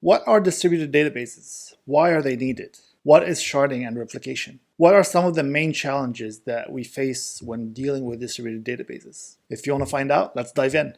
What are distributed databases? Why are they needed? What is sharding and replication? What are some of the main challenges that we face when dealing with distributed databases? If you want to find out, let's dive in.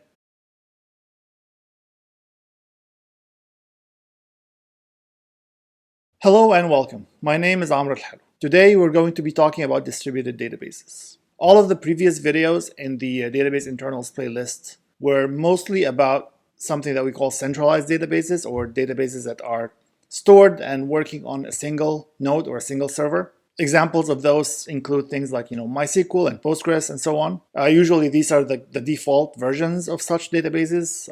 Hello and welcome. My name is Elhelw. Today we're going to be talking about distributed databases. All of the previous videos in the database internals playlist were mostly about something that we call centralized databases, or databases that are stored and working on a single node or a single server. Examples of those include things like MySQL and Postgres and so on. Usually these are the default versions of such databases,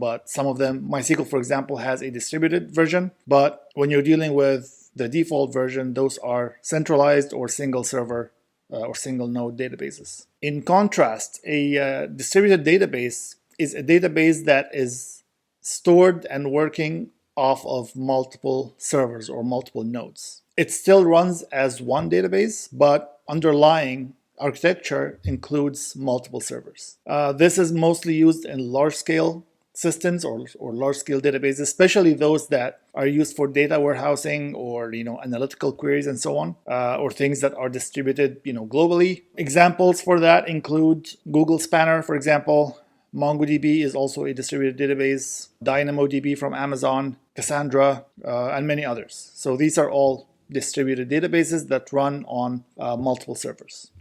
but some of them, MySQL for example, has a distributed version. But when you're dealing with the default version, those are centralized or single server or single node databases. In contrast, a distributed database is a database that is stored and working off of multiple servers or multiple nodes. It still runs as one database, but underlying architecture includes multiple servers. This is mostly used in large-scale systems or large-scale databases, especially those that are used for data warehousing or analytical queries and so on, or things that are distributed globally. Examples for that include Google Spanner, for example. MongoDB is also a distributed database, DynamoDB from Amazon, Cassandra, and many others. So these are all distributed databases that run on multiple servers.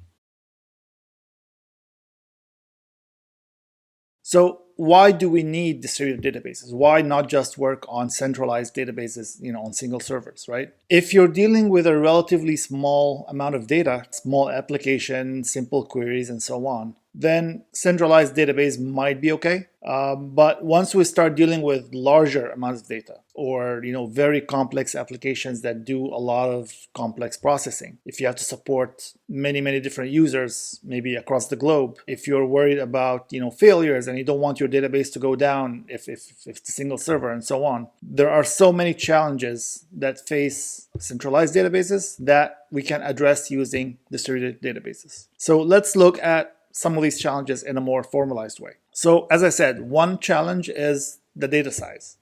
So why do we need distributed databases? Why not just work on centralized databases, on single servers, right? If you're dealing with a relatively small amount of data, small application, simple queries, and so on, then centralized database might be okay. But once we start dealing with larger amounts of data or very complex applications that do a lot of complex processing, if you have to support many different users, maybe across the globe, if you're worried about failures and you don't want your database to go down if it's a single server and so on, there are so many challenges that face centralized databases that we can address using distributed databases. So let's look at some of these challenges in a more formalized way. So as I said, one challenge is the data size.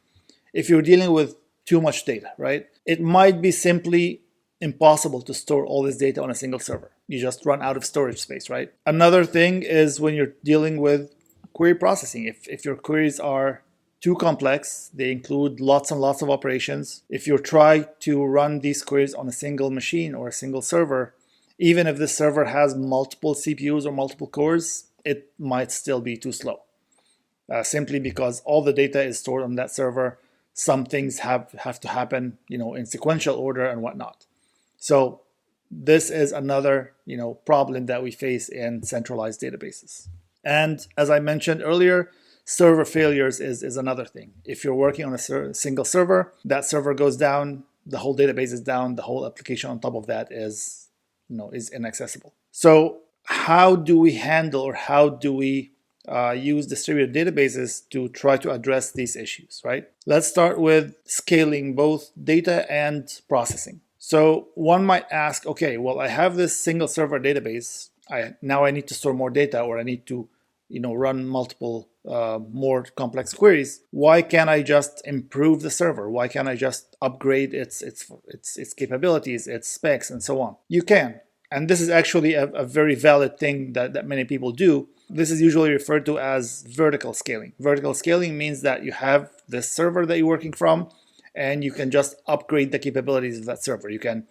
If you're dealing with too much data, right, it might be simply impossible to store all this data on a single server. You just run out of storage space, right? Another thing is when you're dealing with query processing. If your queries are too complex, they include lots and lots of operations. If you try to run these queries on a single machine or a single server, even if the server has multiple CPUs or multiple cores, it might still be too slow. Simply because all the data is stored on that server, some things have to happen, in sequential order and whatnot. So this is another, problem that we face in centralized databases. And as I mentioned earlier, server failures is another thing. If you're working on a single server, that server goes down, the whole database is down, the whole application on top of that is inaccessible. So how do we handle, or how do we use distributed databases to try to address these issues, right? Let's start with scaling both data and processing. So one might ask, okay, well, I have this single server database. Now I need to store more data, or I need to run multiple more complex queries. Why can't I just improve the server? Why can't I just upgrade its capabilities, its specs, and so on? You can. And this is actually a very valid thing that many people do. This is usually referred to as vertical scaling. Vertical scaling means that you have this server that you're working from, and you can just upgrade the capabilities of that server. You can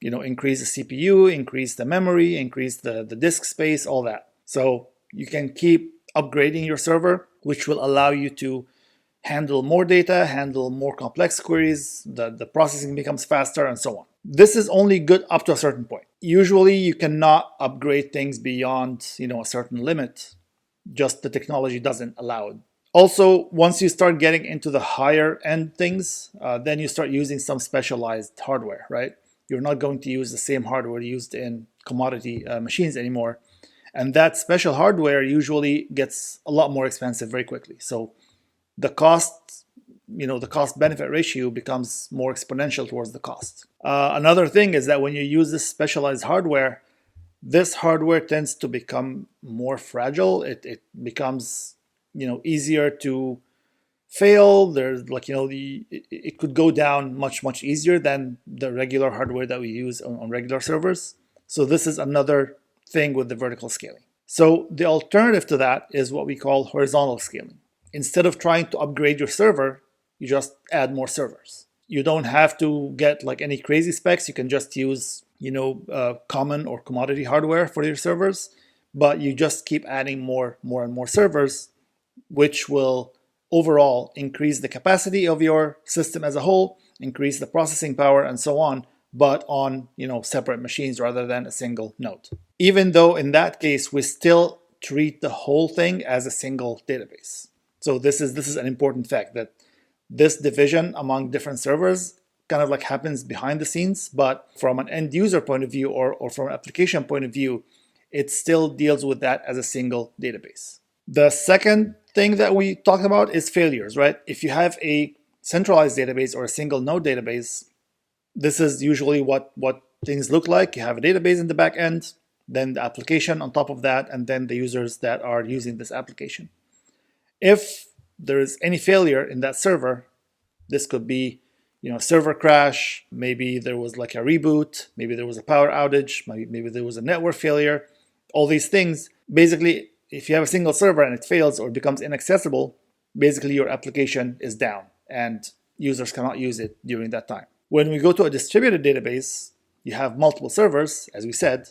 increase the CPU, increase the memory, increase the disk space, all that. So you can keep upgrading your server, which will allow you to handle more data, handle more complex queries, the processing becomes faster, and so on. This is only good up to a certain point. Usually you cannot upgrade things beyond a certain limit. Just the technology doesn't allow it. Also, once you start getting into the higher end things, then you start using some specialized hardware, right? You're not going to use the same hardware used in commodity machines anymore. And that special hardware usually gets a lot more expensive very quickly. So the cost benefit ratio becomes more exponential towards the cost. Another thing is that when you use this specialized hardware, this hardware tends to become more fragile. It becomes easier to fail. There's like, it could go down much easier than the regular hardware that we use on regular servers. So this is another thing with the vertical scaling. So the alternative to that is what we call horizontal scaling. Instead of trying to upgrade your server, you just add more servers. You don't have to get like any crazy specs. You can just use, common or commodity hardware for your servers, but you just keep adding more and more servers, which will overall increase the capacity of your system as a whole, increase the processing power, and so on, but on separate machines rather than a single node. Even though in that case we still treat the whole thing as a single database. So this is an important fact, that this division among different servers kind of like happens behind the scenes, but from an end user point of view or from an application point of view, it still deals with that as a single database. The second thing that we talked about is failures, right? If you have a centralized database or a single node database, this is usually what things look like. You have a database in the back end, then the application on top of that, and then the users that are using this application. If there is any failure in that server, this could be server crash, maybe there was like a reboot, maybe there was a power outage, maybe there was a network failure, all these things. Basically, if you have a single server and it fails or becomes inaccessible, basically your application is down and users cannot use it during that time. When we go to a distributed database, you have multiple servers, as we said,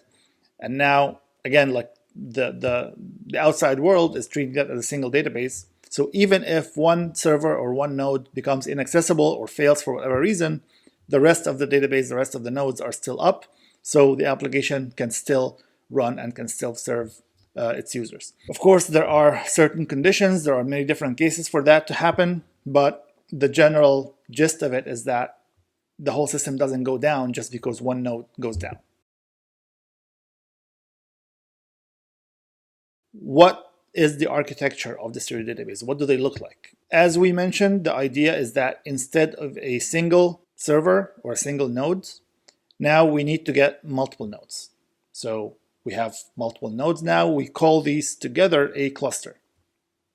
and now again, like the outside world is treating that as a single database. So even if one server or one node becomes inaccessible or fails for whatever reason, the rest of the database, the rest of the nodes are still up, so the application can still run and can still serve its users. Of course, there are certain conditions, there are many different cases for that to happen, but the general gist of it is that the whole system doesn't go down just because one node goes down. What is the architecture of distributed database? What do they look like? As we mentioned, the idea is that instead of a single server or a single node, now we need to get multiple nodes. So we have multiple nodes now. We call these together a cluster.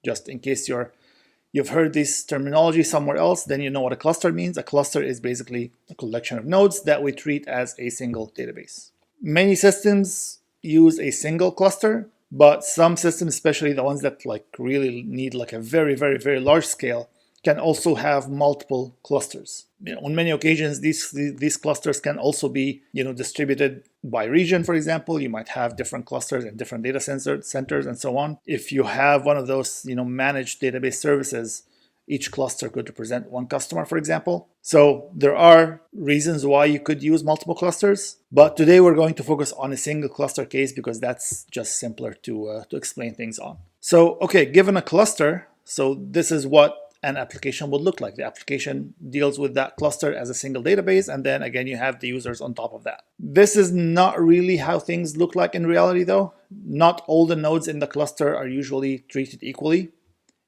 Just in case you've heard this terminology somewhere else, then you know what a cluster means. A cluster is basically a collection of nodes that we treat as a single database. Many systems use a single cluster, but some systems, especially the ones that like really need like a very large scale, can also have multiple clusters. On many occasions, these clusters can also be distributed by region. For example, you might have different clusters in different data centers and so on. If you have one of those managed database services, each cluster could represent one customer, for example. So there are reasons why you could use multiple clusters, but today we're going to focus on a single cluster case because that's just simpler to explain things on. So, okay, given a cluster, so this is what an application would look like. The application deals with that cluster as a single database, and then again, you have the users on top of that. This is not really how things look like in reality, though. Not all the nodes in the cluster are usually treated equally.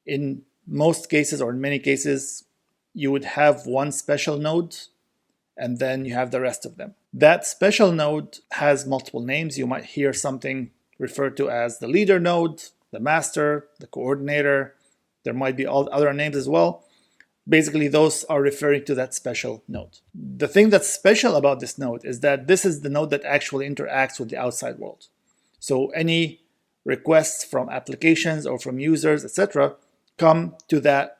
In most cases, or in many cases, you would have one special node, and then you have the rest of them. That special node has multiple names. You might hear something referred to as the leader node, the master, the coordinator. There might be all other names as well. Basically, those are referring to that special node. The thing that's special about this node is that this is the node that actually interacts with the outside world. So any requests from applications or from users, etc., come to that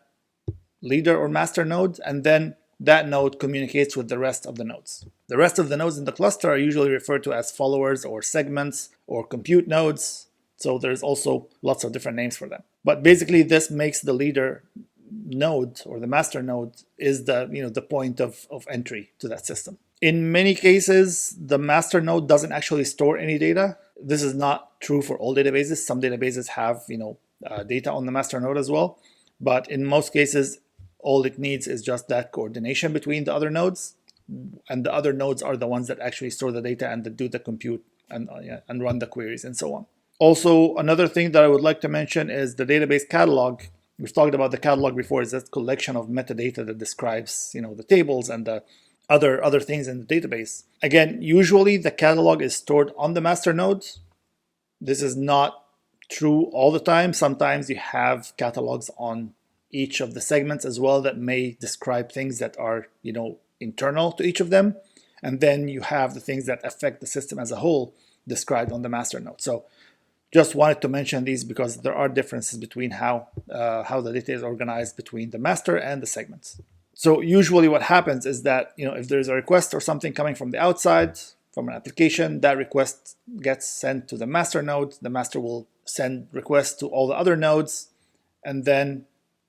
leader or master node, and then that node communicates with the rest of the nodes. The rest of the nodes in the cluster are usually referred to as followers or segments or compute nodes. So there's also lots of different names for them. But basically, this makes the leader node or the master node is the point of entry to that system. In many cases, the master node doesn't actually store any data. This is not true for all databases. Some databases have data on the master node as well. But in most cases, all it needs is just that coordination between the other nodes. And the other nodes are the ones that actually store the data and that do the compute and run the queries and so on. Also, another thing that I would like to mention is the database catalog. We've talked about the catalog before. It's that collection of metadata that describes, the tables and the other things in the database. Again, usually the catalog is stored on the master node. This is not true all the time. Sometimes you have catalogs on each of the segments as well that may describe things that are, internal to each of them. And then you have the things that affect the system as a whole described on the master node. So just wanted to mention these because there are differences between how the data is organized between the master and the segments. So usually what happens is that, if there's a request or something coming from the outside, from an application, that request gets sent to the master node. The master will send requests to all the other nodes, and then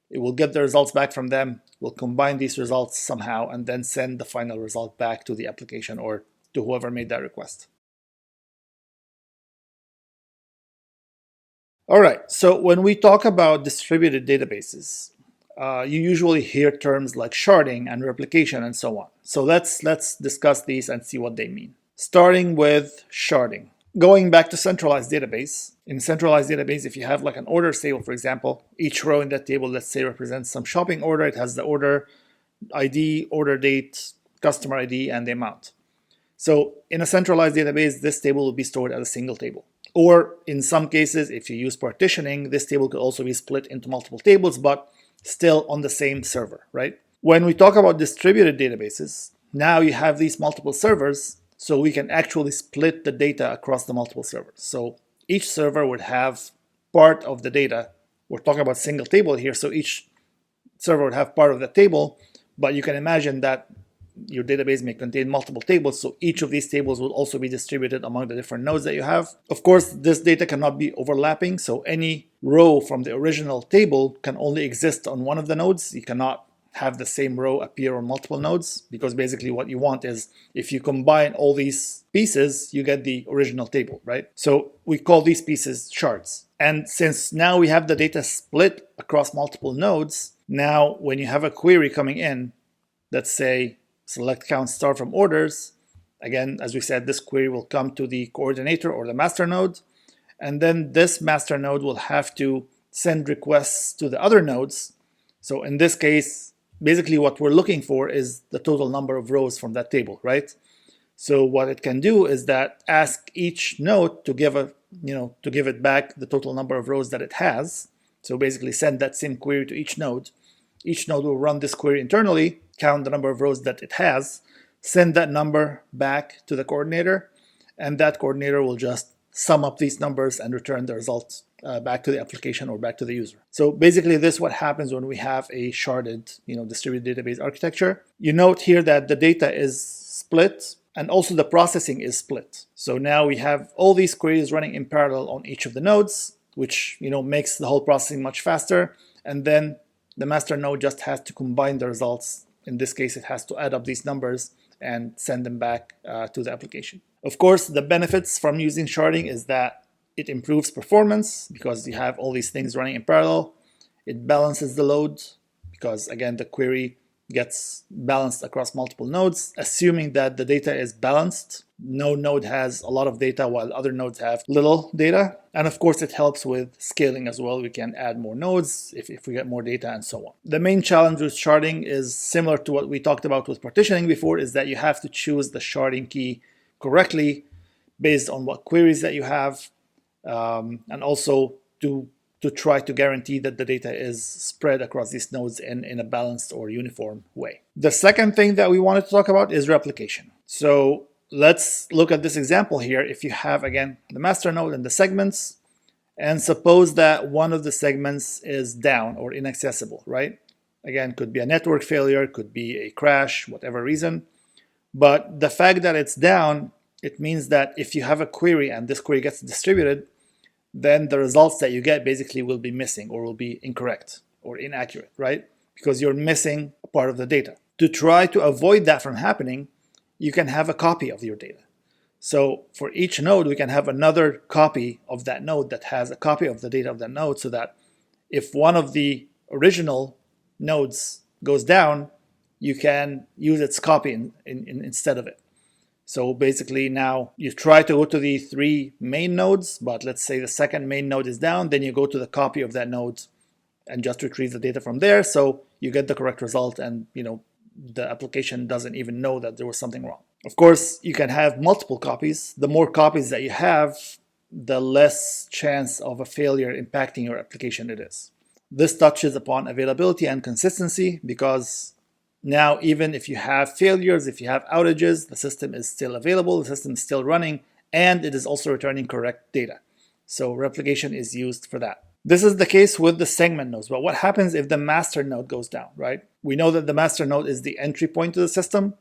it will get the results back from them. We'll combine these results somehow and then send the final result back to the application or to whoever made that request. All right, so when we talk about distributed databases, you usually hear terms like sharding and replication and so on. So let's discuss these and see what they mean. Starting with sharding. Going back to centralized database. In centralized database, if you have like an orders table, for example, each row in that table, let's say, represents some shopping order. It has the order ID, order date, customer ID, and the amount. So in a centralized database, this table will be stored as a single table. Or in some cases, if you use partitioning, this table could also be split into multiple tables, but still on the same server, right? When we talk about distributed databases, now you have these multiple servers, so we can actually split the data across the multiple servers. So each server would have part of the data. We're talking about single table here, so each server would have part of the table, but you can imagine that your database may contain multiple tables, so each of these tables will also be distributed among the different nodes that you have. Of course, this data cannot be overlapping, so any row from the original table can only exist on one of the nodes. You cannot have the same row appear on multiple nodes, because basically what you want is, if you combine all these pieces, you get the original table, right? So we call these pieces shards. And since now we have the data split across multiple nodes, now when you have a query coming in, let's say select count star from orders, again, as we said, this query will come to the coordinator or the master node, and then this master node will have to send requests to the other nodes. So in this case, basically what we're looking for is the total number of rows from that table, right? So what it can do is that ask each node to give it back the total number of rows that it has. So basically send that same query to each node. Each node will run this query internally, count the number of rows that it has, send that number back to the coordinator, and that coordinator will just sum up these numbers and return the results back to the application or back to the user. So basically this is what happens when we have a sharded, distributed database architecture. You note here that the data is split and also the processing is split. So now we have all these queries running in parallel on each of the nodes, which makes the whole processing much faster. And then the master node just has to combine the results. In this case, it has to add up these numbers and send them back to the application. Of course, the benefits from using sharding is that it improves performance because you have all these things running in parallel. It balances the load because, again, the query gets balanced across multiple nodes, assuming that the data is balanced. No node has a lot of data while other nodes have little data. And of course, it helps with scaling as well. We can add more nodes if we get more data and so on. The main challenge with sharding is similar to what we talked about with partitioning before, is that you have to choose the sharding key correctly based on what queries that you have, and also to try to guarantee that the data is spread across these nodes in a balanced or uniform way. The second thing that we wanted to talk about is replication. So let's look at this example here. If you have, again, the master node and the segments, and suppose that one of the segments is down or inaccessible, right? Again, could be a network failure, could be a crash, whatever reason. But the fact that it's down, it means that if you have a query and this query gets distributed, then the results that you get basically will be missing or will be incorrect or inaccurate, right? Because you're missing a part of the data. To try to avoid that from happening, you can have a copy of your data. So for each node, we can have another copy of that node that has a copy of the data of that node, so that if one of the original nodes goes down, you can use its copy instead of it. So basically now you try to go to the 3 main nodes, but let's say the second main node is down, then you go to the copy of that node and just retrieve the data from there, so you get the correct result, and the application doesn't even know that there was something wrong. Of course, you can have multiple copies. The more copies that you have, the less chance of a failure impacting your application it is. This touches upon availability and consistency because now even if you have failures, if you have outages, the system is still available, the system is still running, and it is also returning correct data. So replication is used for that. This is the case with the segment nodes, but what happens if the master node goes down, right? We know that the master node is the entry point to the system.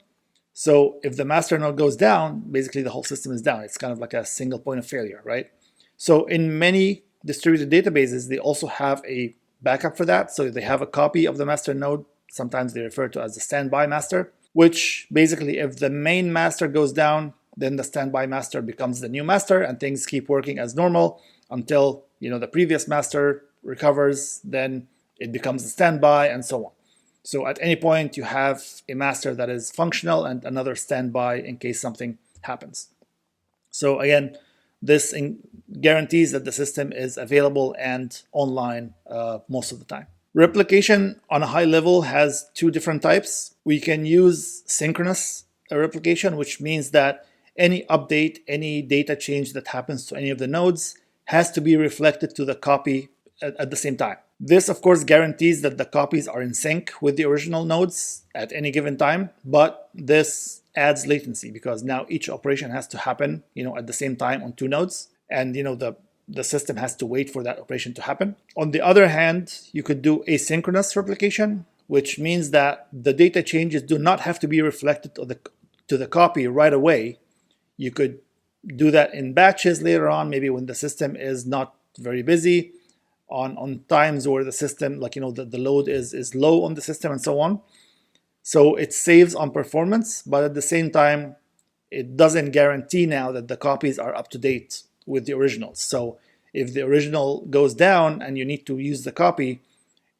So if the master node goes down, basically the whole system is down. It's kind of like a single point of failure, right? So in many distributed databases, they also have a backup for that. So they have a copy of the master node. Sometimes they refer to as the standby master, which basically if the main master goes down, then the standby master becomes the new master and things keep working as normal until the previous master recovers, then it becomes a standby and so on. So at any point you have a master that is functional and another standby in case something happens. So again, this guarantees that the system is available and online most of the time. Replication on a high level has two different types. We can use synchronous replication, which means that any update, any data change that happens to any of the nodes has to be reflected to the copy at the same time. This, of course, guarantees that the copies are in sync with the original nodes at any given time, but this adds latency because now each operation has to happen, at the same time on two nodes, and the system has to wait for that operation to happen. On the other hand, you could do asynchronous replication, which means that the data changes do not have to be reflected to the copy right away. You could do that in batches later on, maybe when the system is not very busy, on times where the system, the load is low on the system and so on. So it saves on performance, but at the same time, it doesn't guarantee now that the copies are up to date with the originals. So if the original goes down and you need to use the copy,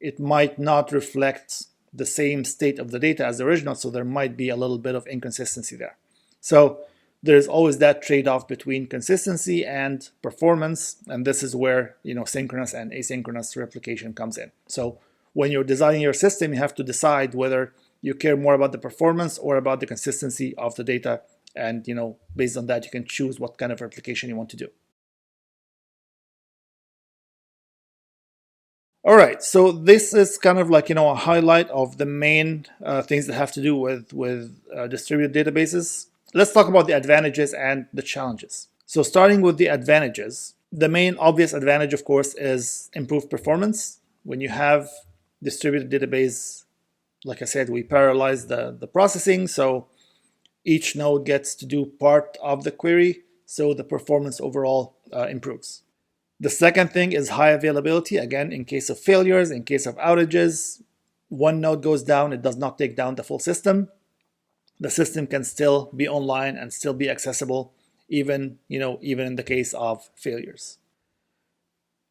it might not reflect the same state of the data as the original, so there might be a little bit of inconsistency there. So there's always that trade-off between consistency and performance, and this is where synchronous and asynchronous replication comes in. So when you're designing your system, you have to decide whether you care more about the performance or about the consistency of the data, and based on that you can choose what kind of replication you want to do. All right, so this is kind of like a highlight of the main things that have to do with distributed databases. Let's talk about the advantages and the challenges. So starting with the advantages, the main obvious advantage, of course, is improved performance. When you have distributed database, like I said, we parallelize the processing, so each node gets to do part of the query, so the performance overall improves. The second thing is high availability. Again, in case of failures, in case of outages, one node goes down, it does not take down the full system. The system can still be online and still be accessible, even in the case of failures.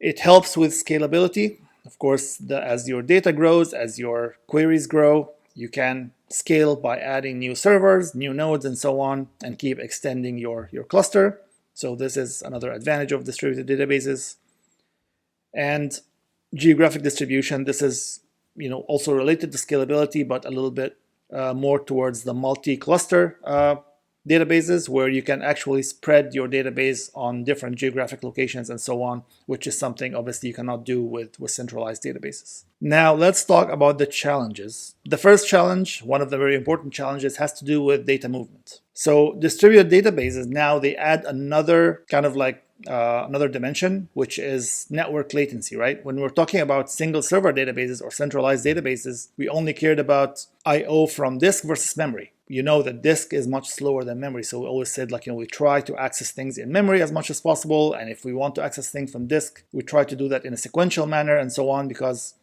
It helps with scalability. Of course, as your data grows, as your queries grow, you can scale by adding new servers, new nodes, and so on, and keep extending your cluster. So this is another advantage of distributed databases. And geographic distribution, this is also related to scalability, but a little bit more towards the multi-cluster databases, where you can actually spread your database on different geographic locations and so on, which is something obviously you cannot do with centralized databases. Now let's talk about the challenges. The first challenge, one of the very important challenges, has to do with data movement. So distributed databases, now they add another kind of like another dimension, which is network latency, right? When we're talking about single server databases or centralized databases, we only cared about I/O from disk versus memory. That disk is much slower than memory. So we always said we try to access things in memory as much as possible. And if we want to access things from disk, we try to do that in a sequential manner and so on, because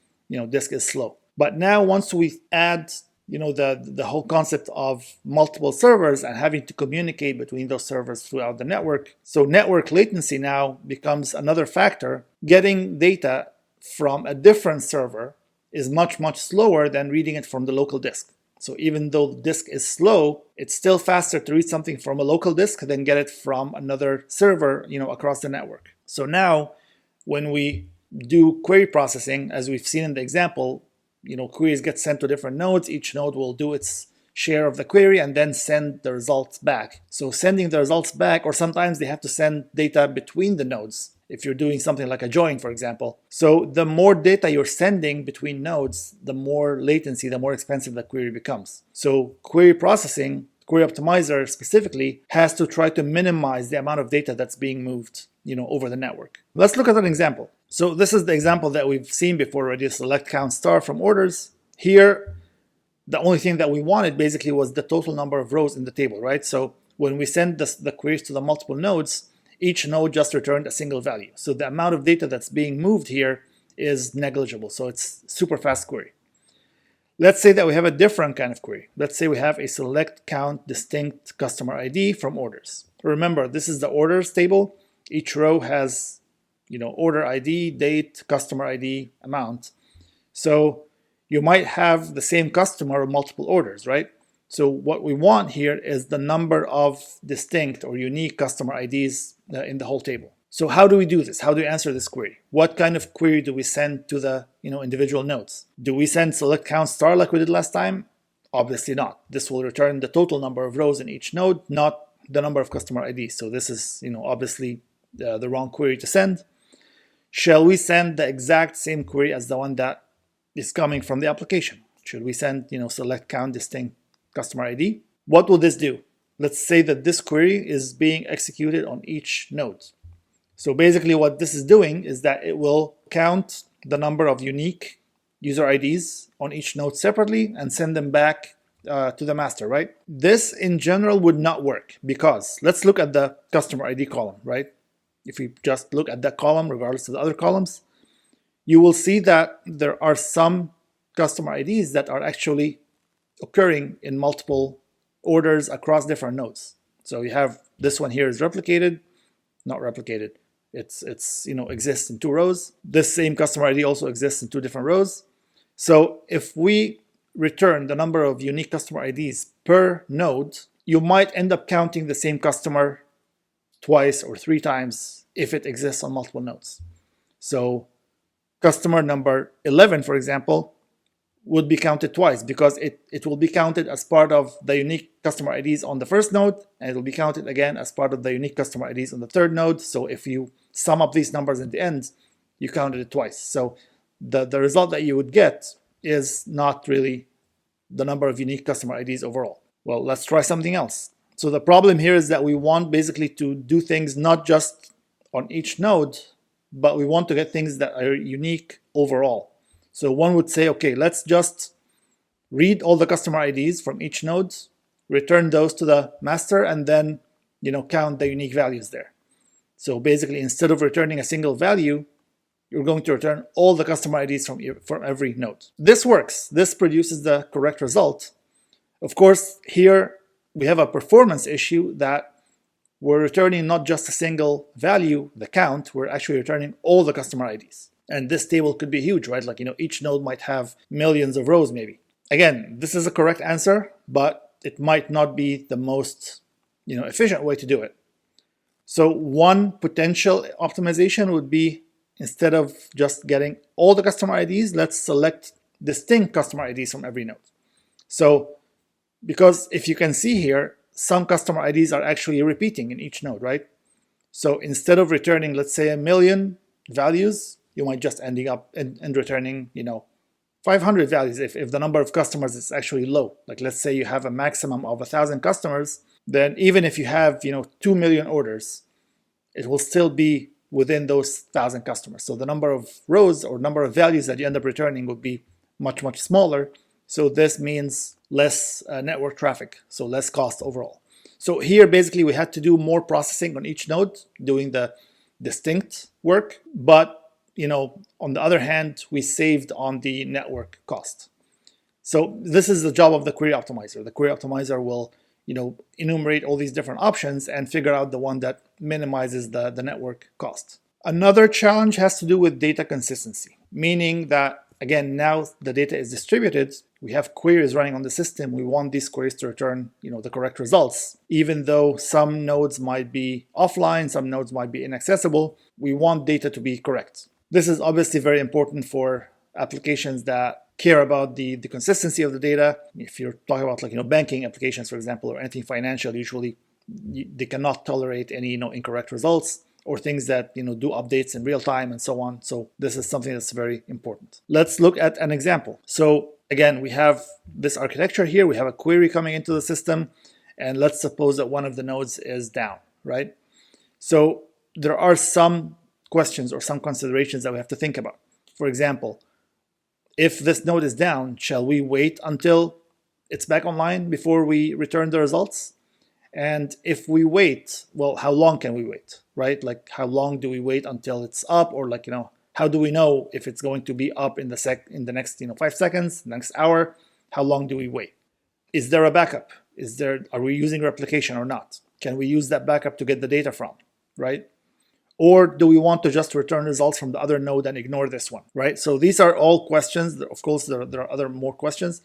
disk is slow. But now once we add the whole concept of multiple servers and having to communicate between those servers throughout the network, so network latency now becomes another factor. Getting data from a different server is much slower than reading it from the local disk. So even though the disk is slow, it's still faster to read something from a local disk than get it from another server across the network. So now when we do query processing, as we've seen in the example, queries get sent to different nodes. Each node will do its share of the query and then send the results back. So sending the results back, or sometimes they have to send data between the nodes. if you're doing something like a join, for example. So the more data you're sending between nodes, the more latency, the more expensive the query becomes. So query processing, Query Optimizer specifically, has to try to minimize the amount of data that's being moved, over the network. Let's look at an example. So this is the example that we've seen before already, select count star from orders. Here, the only thing that we wanted basically was the total number of rows in the table, right? So when we send the queries to the multiple nodes, each node just returned a single value. So the amount of data that's being moved here is negligible. So it's super fast query. Let's say that we have a different kind of query. Let's say we have a select count distinct customer ID from orders. Remember, this is the orders table. Each row has, order ID, date, customer ID, amount. So you might have the same customer or multiple orders, right? So what we want here is the number of distinct or unique customer IDs in the whole table. So how do we do this? How do we answer this query? What kind of query do we send to the individual nodes? Do we send select count star like we did last time? Obviously not. This will return the total number of rows in each node, not the number of customer IDs. So this is obviously the wrong query to send. Shall we send the exact same query as the one that is coming from the application? Should we send select count distinct customer ID? What will this do? Let's say that this query is being executed on each node. So basically what this is doing is that it will count the number of unique user IDs on each node separately and send them back to the master, right? This in general would not work because let's look at the customer ID column, right? If we just look at that column regardless of the other columns, you will see that there are some customer IDs that are actually occurring in multiple orders across different nodes. So you have this one here is replicated, not replicated. It's exists in two rows. This same customer ID also exists in two different rows. So if we return the number of unique customer IDs per node, you might end up counting the same customer twice or three times if it exists on multiple nodes. So customer number 11, for example, would be counted twice because it will be counted as part of the unique customer IDs on the first node, and it will be counted again as part of the unique customer IDs on the third node. So if you sum up these numbers in the end, you counted it twice. So the result that you would get is not really the number of unique customer IDs overall. Well, let's try something else. So the problem here is that we want basically to do things not just on each node, but we want to get things that are unique overall. So one would say, okay, let's just read all the customer IDs from each node, return those to the master, and then count the unique values there. So basically, instead of returning a single value, you're going to return all the customer IDs from every node. This works. This produces the correct result. Of course, here we have a performance issue that we're returning not just a single value, the count, we're actually returning all the customer IDs. And this table could be huge, right? Like, each node might have millions of rows maybe. Again, this is a correct answer, but it might not be the most, efficient way to do it. So one potential optimization would be, instead of just getting all the customer IDs, let's select distinct customer IDs from every node. So, because if you can see here, some customer IDs are actually repeating in each node, right? So instead of returning, let's say, 1 million values, you might just ending up and returning, 500 values if the number of customers is actually low. Like, let's say you have a maximum of 1,000 customers, then even if you have 2 million orders, it will still be within those 1,000 customers. So the number of rows or number of values that you end up returning would be much, much smaller. So this means less network traffic, so less cost overall. So here basically we had to do more processing on each node, doing the distinct work, but on the other hand, we saved on the network cost. So this is the job of the query optimizer. The query optimizer will, enumerate all these different options and figure out the one that minimizes the network cost. Another challenge has to do with data consistency, meaning that, again, now the data is distributed. We have queries running on the system. We want these queries to return, the correct results. Even though some nodes might be offline, some nodes might be inaccessible, we want data to be correct. This is obviously very important for applications that care about the consistency of the data. If you're talking about banking applications, for example, or anything financial, usually they cannot tolerate any incorrect results. or things that do updates in real time and so on. So this is something that's very important. Let's look at an example. So again, we have this architecture here. We have a query coming into the system, and let's suppose that one of the nodes is down, right? So there are some questions or some considerations that we have to think about. For example, if this node is down, shall we wait until it's back online before we return the results? And if we wait, well, how long can we wait, right? Like, how long do we wait until it's up? Or like, how do we know if it's going to be up in the next 5 seconds, next hour? How long do we wait? Is there a backup? Are we using replication or not? Can we use that backup to get the data from, right? Or do we want to just return results from the other node and ignore this one, right? So these are all questions. Of course, there are other more questions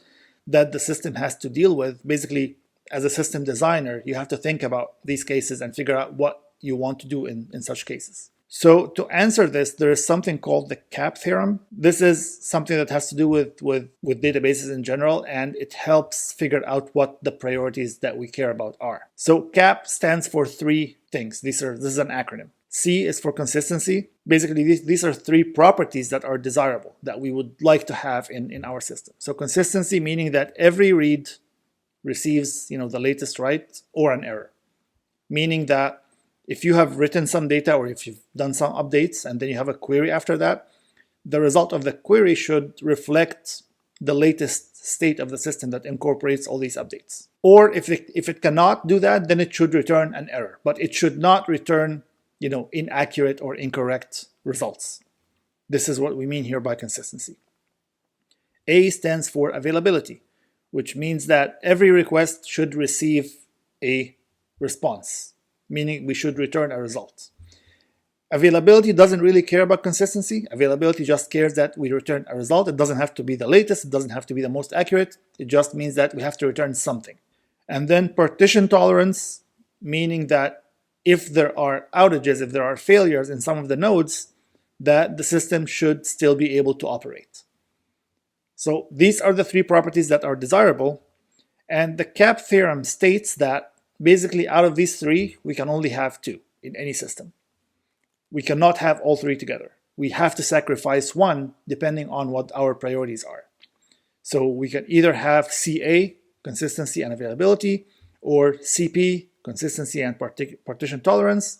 that the system has to deal with. Basically, as a system designer, you have to think about these cases and figure out what you want to do in such cases. So to answer this, there is something called the CAP theorem. This is something that has to do with databases in general, and it helps figure out what the priorities that we care about are. So CAP stands for 3 things. This is an acronym. C is for consistency. Basically, these are 3 properties that are desirable, that we would like to have in our system. So consistency, meaning that every read receives the latest write or an error. Meaning that if you have written some data or if you've done some updates and then you have a query after that, the result of the query should reflect the latest state of the system that incorporates all these updates. Or if it cannot do that, then it should return an error. But it should not return inaccurate or incorrect results. This is what we mean here by consistency. A stands for availability, which means that every request should receive a response, meaning we should return a result. Availability doesn't really care about consistency. Availability just cares that we return a result. It doesn't have to be the latest. It doesn't have to be the most accurate. It just means that we have to return something. And then partition tolerance, meaning that if there are outages, if there are failures in some of the nodes, that the system should still be able to operate. So these are the 3 properties that are desirable. And the CAP theorem states that basically out of these 3, we can only have 2 in any system. We cannot have all 3 together. We have to sacrifice one depending on what our priorities are. So we can either have CA, consistency and availability, or CP, consistency and partition tolerance,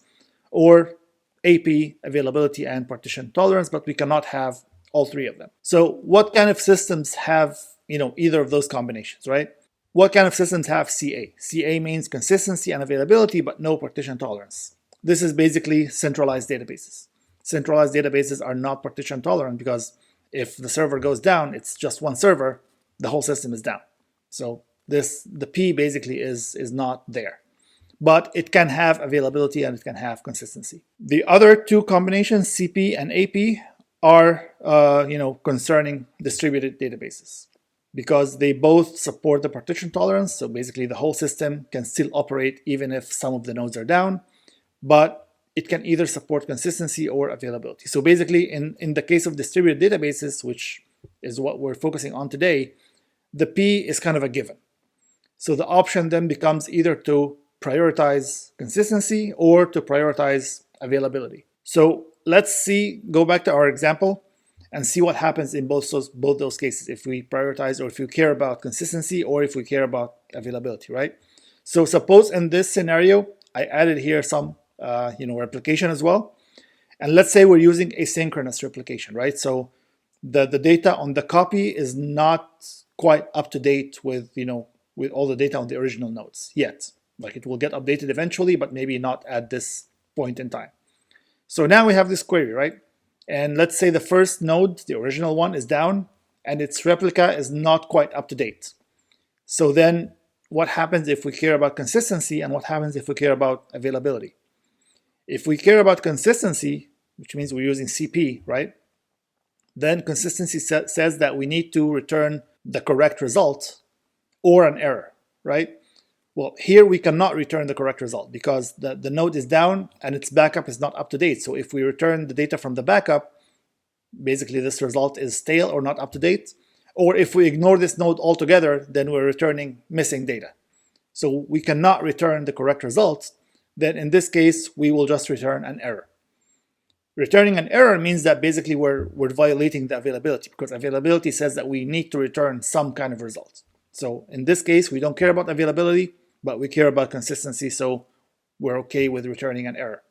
or AP, availability and partition tolerance, but we cannot have all 3 of them. So what kind of systems have either of those combinations, right? What kind of systems have CA? CA means consistency and availability, but no partition tolerance. This is basically centralized databases. Centralized databases are not partition tolerant because if the server goes down, it's just one server, the whole system is down. So the P basically is not there. But it can have availability and it can have consistency. The other 2 combinations, CP and AP, are concerning distributed databases because they both support the partition tolerance. So basically the whole system can still operate even if some of the nodes are down, but it can either support consistency or availability. So basically in the case of distributed databases, which is what we're focusing on today, the P is kind of a given. So the option then becomes either to prioritize consistency or to prioritize availability. So let's go back to our example and see what happens in both those cases, if we prioritize or if we care about consistency or if we care about availability, right? So suppose in this scenario, I added here some replication as well. And let's say we're using asynchronous replication, right? So the data on the copy is not quite up to date with all the data on the original nodes yet. Like it will get updated eventually, but maybe not at this point in time. So now we have this query, right? And let's say the first node, the original one, is down and its replica is not quite up to date. So then what happens if we care about consistency and what happens if we care about availability? If we care about consistency, which means we're using CP, right? Then consistency says that we need to return the correct result or an error, right? Well, here we cannot return the correct result because the node is down and its backup is not up to date. So if we return the data from the backup, basically this result is stale or not up to date. Or if we ignore this node altogether, then we're returning missing data. So we cannot return the correct result. Then in this case, we will just return an error. Returning an error means that basically we're violating the availability, because availability says that we need to return some kind of result. So in this case, we don't care about availability, but we care about consistency, so we're okay with returning an error.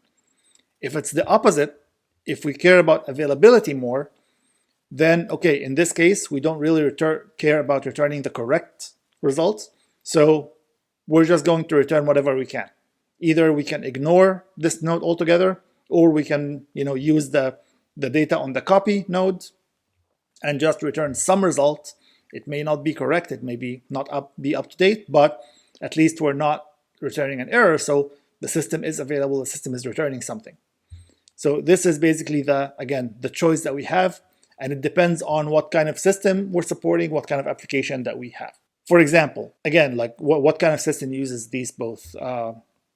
If it's the opposite, if we care about availability more, then okay, in this case, we don't really care about returning the correct results, so we're just going to return whatever we can. Either we can ignore this node altogether, or we can use the data on the copy node and just return some result. It may not be correct, it may be not be up to date, but at least we're not returning an error, so the system is available, the system is returning something. So this is basically the choice that we have, and it depends on what kind of system we're supporting, what kind of application that we have. For example, again, like what kind of system uses these both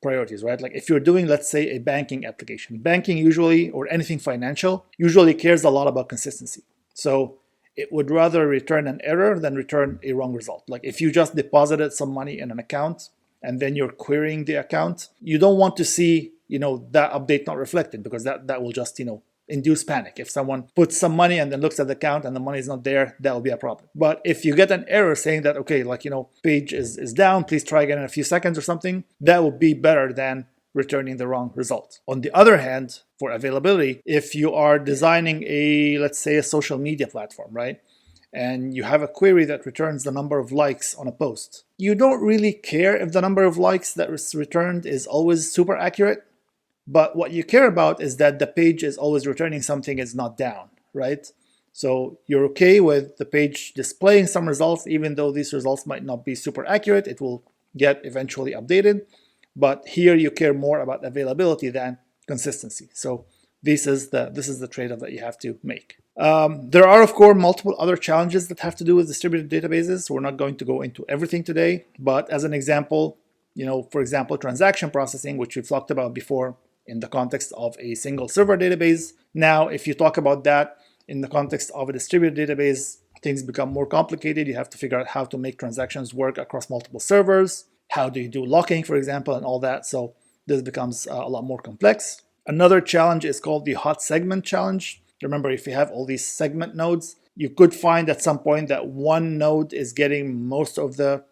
priorities, right? Like if you're doing, let's say, a banking application, banking usually, or anything financial, usually cares a lot about consistency. So it would rather return an error than return a wrong result. Like if you just deposited some money in an account and then you're querying the account, you don't want to see, that update not reflected, because that will just, induce panic. If someone puts some money and then looks at the account and the money is not there, that will be a problem. But if you get an error saying that, okay, page is down, please try again in a few seconds or something, that will be better than returning the wrong result. On the other hand, for availability, if you are designing let's say a social media platform, right? And you have a query that returns the number of likes on a post, you don't really care if the number of likes that is returned is always super accurate. But what you care about is that the page is always returning something, is not down, right? So you're okay with the page displaying some results, even though these results might not be super accurate. It will get eventually updated. But here you care more about availability than consistency. So this is the trade-off that you have to make. There are, of course, multiple other challenges that have to do with distributed databases. We're not going to go into everything today, but as an example, for example, transaction processing, which we've talked about before in the context of a single server database. Now, if you talk about that in the context of a distributed database, things become more complicated. You have to figure out how to make transactions work across multiple servers. How do you do locking, for example, and all that? So this becomes a lot more complex. Another challenge is called the hot segment challenge. Remember, if you have all these segment nodes, you could find at some point that one node is getting most of the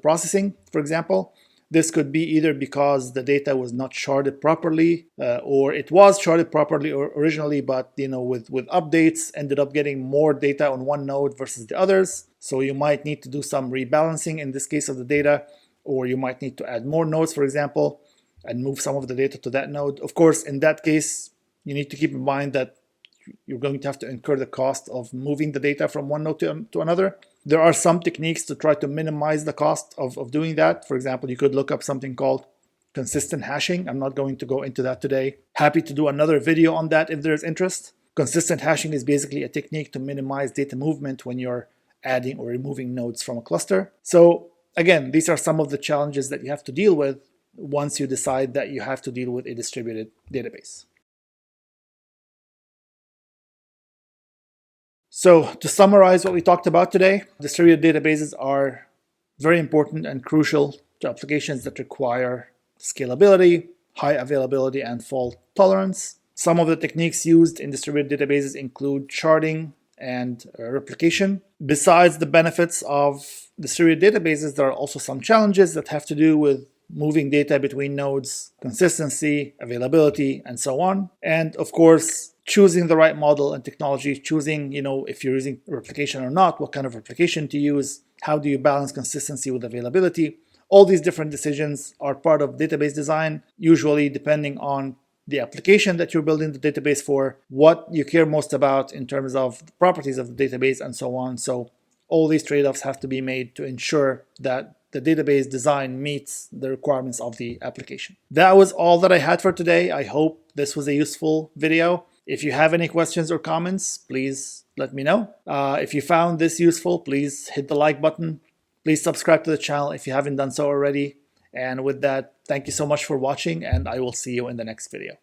processing, for example. This could be either because the data was not sharded properly, or it was sharded properly originally, but with updates ended up getting more data on one node versus the others. So you might need to do some rebalancing in this case of the data, or you might need to add more nodes, for example, and move some of the data to that node. Of course, in that case, you need to keep in mind that you're going to have to incur the cost of moving the data from one node to another. There are some techniques to try to minimize the cost of doing that. For example, you could look up something called consistent hashing. I'm not going to go into that today. Happy to do another video on that if there's interest. Consistent hashing is basically a technique to minimize data movement when you're adding or removing nodes from a cluster. So again, these are some of the challenges that you have to deal with once you decide that you have to deal with a distributed database. So to summarize what we talked about today, distributed databases are very important and crucial to applications that require scalability, high availability, and fault tolerance. Some of the techniques used in distributed databases include sharding and replication. Besides the benefits of distributed databases, there are also some challenges that have to do with moving data between nodes, consistency, availability, and so on. And of course, choosing the right model and technology, choosing, if you're using replication or not, what kind of replication to use, how do you balance consistency with availability. All these different decisions are part of database design, usually depending on the application that you're building the database for, what you care most about in terms of the properties of the database, and so on. So all these trade-offs have to be made to ensure that the database design meets the requirements of the application. That was all that I had for today. I hope this was a useful video. If you have any questions or comments, please let me know. If you found this useful, please hit the like button. Please subscribe to the channel if you haven't done so already. And with that, thank you so much for watching, and I will see you in the next video.